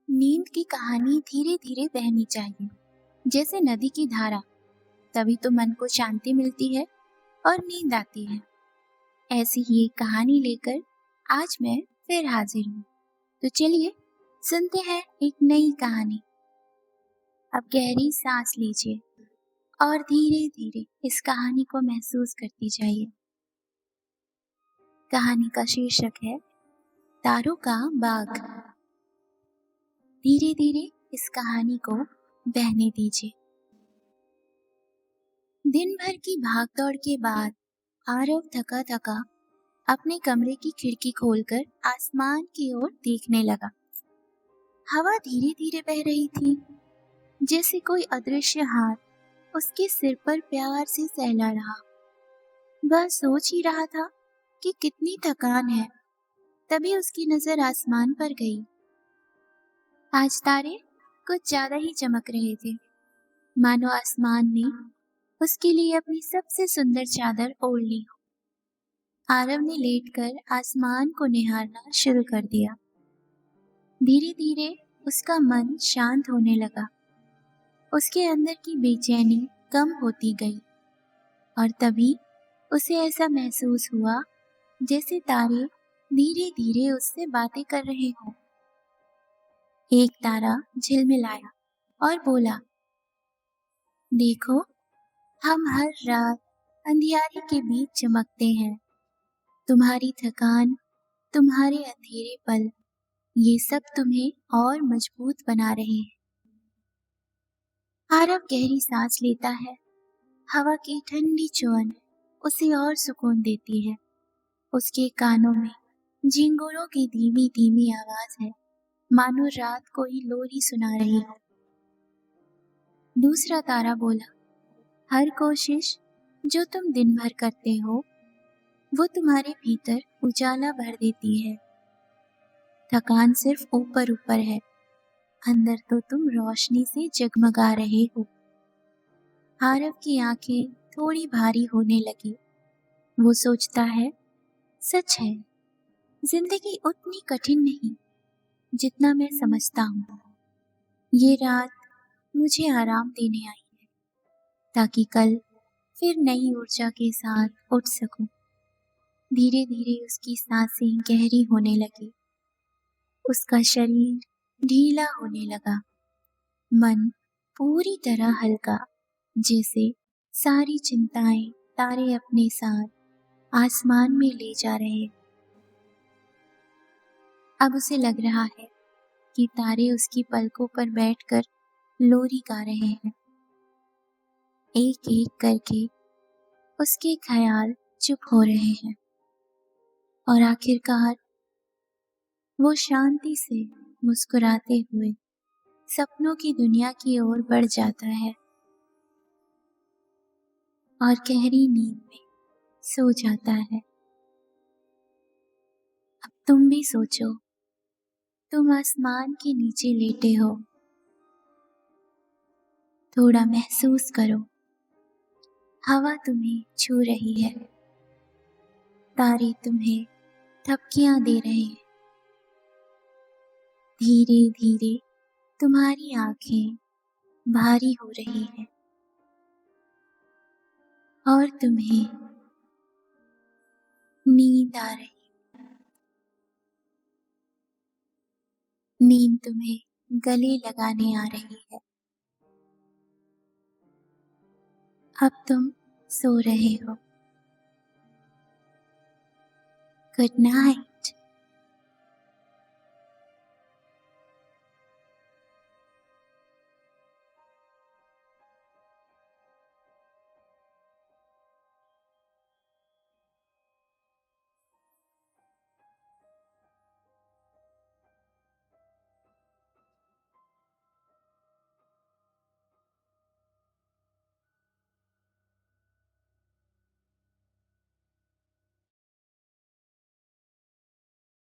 नींद की कहानी धीरे धीरे बहनी चाहिए, जैसे नदी की धारा। तभी तो मन को शांति मिलती है और नींद आती है। ऐसी ही एक कहानी लेकर आज मैं फिर हाजिर हूँ। तो चलिए सुनते हैं एक नई कहानी। अब गहरी सांस लीजिए और धीरे धीरे इस कहानी को महसूस करती जाइए। कहानी का शीर्षक है तारों का बाग। धीरे धीरे इस कहानी को बहने दीजिए। दिन भर की भागदौड़ के बाद आरव थका थका अपने कमरे की खिड़की खोलकर आसमान की ओर देखने लगा। हवा धीरे धीरे बह रही थी, जैसे कोई अदृश्य हाथ उसके सिर पर प्यार से सहला रहा। वह सोच ही रहा था कि कितनी थकान है, तभी उसकी नजर आसमान पर गई। आज तारे कुछ ज्यादा ही चमक रहे थे, मानो आसमान ने उसके लिए अपनी सबसे सुंदर चादर ओढ़ ली हो। आरव ने लेटकर आसमान को निहारना शुरू कर दिया। धीरे धीरे उसका मन शांत होने लगा। उसके अंदर की बेचैनी कम होती गई और तभी उसे ऐसा महसूस हुआ जैसे तारे धीरे धीरे उससे बातें कर रहे हों। एक तारा झिलमिलाया और बोला, देखो, हम हर रात अंधियारे के बीच चमकते हैं। तुम्हारी थकान, तुम्हारे अंधेरे पल, ये सब तुम्हें और मजबूत बना रहे हैं। आरव गहरी सांस लेता है। हवा की ठंडी चुअन उसे और सुकून देती है। उसके कानों में झिंगुरों की धीमी धीमी आवाज है, मानो रात को ही लोरी सुना रही हो। दूसरा तारा बोला, हर कोशिश जो तुम दिन भर करते हो वो तुम्हारे भीतर उजाला भर देती है। थकान सिर्फ ऊपर ऊपर है, अंदर तो तुम रोशनी से जगमगा रहे हो। आरव की आंखें थोड़ी भारी होने लगी। वो सोचता है, सच है, जिंदगी उतनी कठिन नहीं जितना मैं समझता हूँ। ये रात मुझे आराम देने आई है, ताकि कल फिर नई ऊर्जा के साथ उठ सकूं। धीरे धीरे उसकी सांसें गहरी होने लगी। उसका शरीर ढीला होने लगा। मन पूरी तरह हल्का, जैसे सारी चिंताएं तारे अपने साथ आसमान में ले जा रहे। अब उसे लग रहा है कि तारे उसकी पलकों पर बैठकर लोरी गा रहे हैं। एक एक करके उसके ख्याल चुप हो रहे हैं और आखिरकार वो शांति से मुस्कुराते हुए सपनों की दुनिया की ओर बढ़ जाता है और गहरी नींद में सो जाता है। अब तुम भी सोचो, तुम आसमान के नीचे लेटे हो। थोड़ा महसूस करो, हवा तुम्हें छू रही है, तारे तुम्हें थपकियां दे रहे हैं। धीरे धीरे तुम्हारी आंखें भारी हो रही हैं और तुम्हें नींद आ रही। नींद तुम्हें गले लगाने आ रही है। अब तुम सो रहे हो। Good night.